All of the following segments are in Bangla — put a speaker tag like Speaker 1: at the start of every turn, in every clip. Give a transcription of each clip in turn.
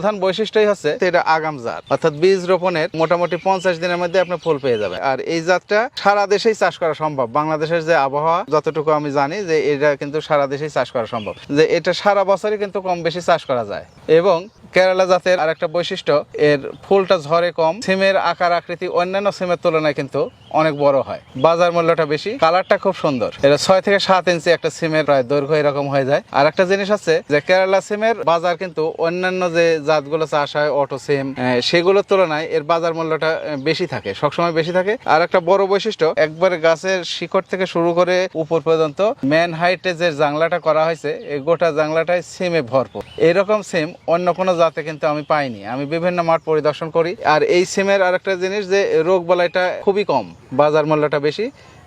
Speaker 1: প্রধান বৈশিষ্ট্যই হচ্ছে এটা আগাম জাত, অর্থাৎ বীজ রোপণের মোটামুটি 50 দিনের মধ্যে আপনি ফুল পেয়ে যাবে। আর এই জাতটা সারা দেশেই চাষ করা সম্ভব। বাংলাদেশের যে আবহাওয়া যতটুকু আমি জানি যে এটা কিন্তু সারা দেশেই চাষ করা সম্ভব, যে এটা সারা বছরই কিন্তু কম বেশি চাষ করা যায়। এবং কেরালা জাতের আরেকটা বৈশিষ্ট্য, এর ফুলটা ঝরে কম, সিমের আকার আকৃতি অন্যান্য সিমের তুলনায় কিন্তু অনেক বড় হয়, বাজার মূল্যটা বেশি, কালারটা খুব সুন্দর। এটা 6 থেকে 7 ইঞ্চি একটা সিমের প্রায় দৈর্ঘ্য এরকম হয়ে যায়। আর একটা জিনিস আছে যে কেরালা সিমের বাজার কিন্তু অন্যান্য যে জাতগুলো চাষ হয় অটো সিম সেগুলোর তুলনায় এর বাজার মূল্যটা বেশি থাকে, সবসময় বেশি থাকে। আর একটা বড় বৈশিষ্ট্য, একবারে গাছের শিকড় থেকে শুরু করে উপর পর্যন্ত ম্যান হাইটে যে জাংলাটা করা হয়েছে এই গোটা জাংলাটাই সিমে ভরপুর। এরকম সিম অন্য কোনো জাতে কিন্তু আমি পাইনি। আমি বিভিন্ন মাঠ পরিদর্শন করি। আর এই সিমের আরেকটা জিনিস যে রোগ বালাইটা খুবই কম, বাজার মূল্যটা বেশি।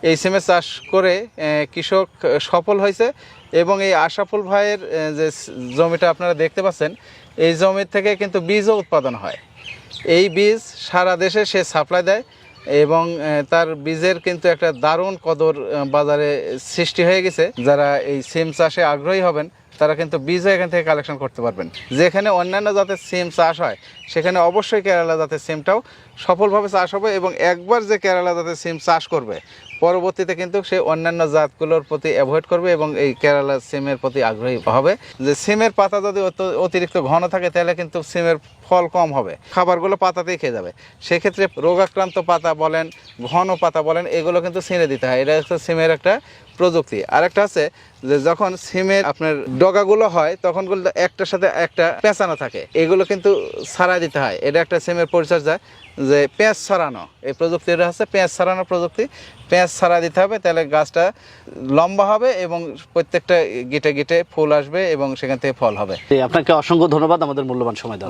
Speaker 1: এই সিমের চাষ করে কৃষক সফল হয়েছে। এবং এই আশরাফুল ভাইয়ের যে জমিটা আপনারা দেখতে পাচ্ছেন, এই জমির থেকে কিন্তু বীজও উৎপাদন হয়। এই বীজ সারা দেশে সে সাপ্লাই দেয় এবং তার বীজের কিন্তু একটা দারুণ কদর বাজারে সৃষ্টি হয়ে গেছে। যারা এই সিম চাষে আগ্রহী হবেন তারা কিন্তু বীজও এখান থেকে কালেকশন করতে পারবেন। যেখানে অন্যান্য জাতের সিম চাষ হয় সেখানে অবশ্যই কেরালা জাতের সিমটাও সফলভাবে চাষ হবে। এবং একবার যে কেরালা জাতের সিম চাষ করবে পরবর্তীতে কিন্তু সে অন্যান্য জাতগুলোর প্রতি অ্যাভয়েড করবে এবং এই কেরালা সিমের প্রতি আগ্রহী হবে। যে সিমের পাতা যদি অতিরিক্ত ঘন থাকে তাহলে কিন্তু সিমের ফল কম হবে, খাবারগুলো পাতাতেই খেয়ে যাবে। সেক্ষেত্রে রোগাক্রান্ত পাতা বলেন, ঘন পাতা বলেন, এগুলো কিন্তু ছিঁড়ে দিতে হয়। এটা হচ্ছে সিমের একটা প্রযুক্তি। আরেকটা আছে যে যখন সিমের আপনার ডগাগুলো হয় তখন একটার সাথে একটা পেঁচানো থাকে, এগুলো কিন্তু ছাড়াই দিতে হয়। এটা একটা সিমের পরিচর্যা, যে পেঁচ ছড়ানো, এই প্রযুক্তিটা হচ্ছে পেঁচ ছড়ানো প্রযুক্তি। পেঁচ ছড়া দিতে হবে, তাহলে গাছটা লম্বা হবে এবং প্রত্যেকটা গিটে গিটে ফুল আসবে এবং সেখান থেকে ফল হবে।
Speaker 2: আপনাকে অসংখ্য ধন্যবাদ আমাদের মূল্যবান সময় দেওয়ার জন্য।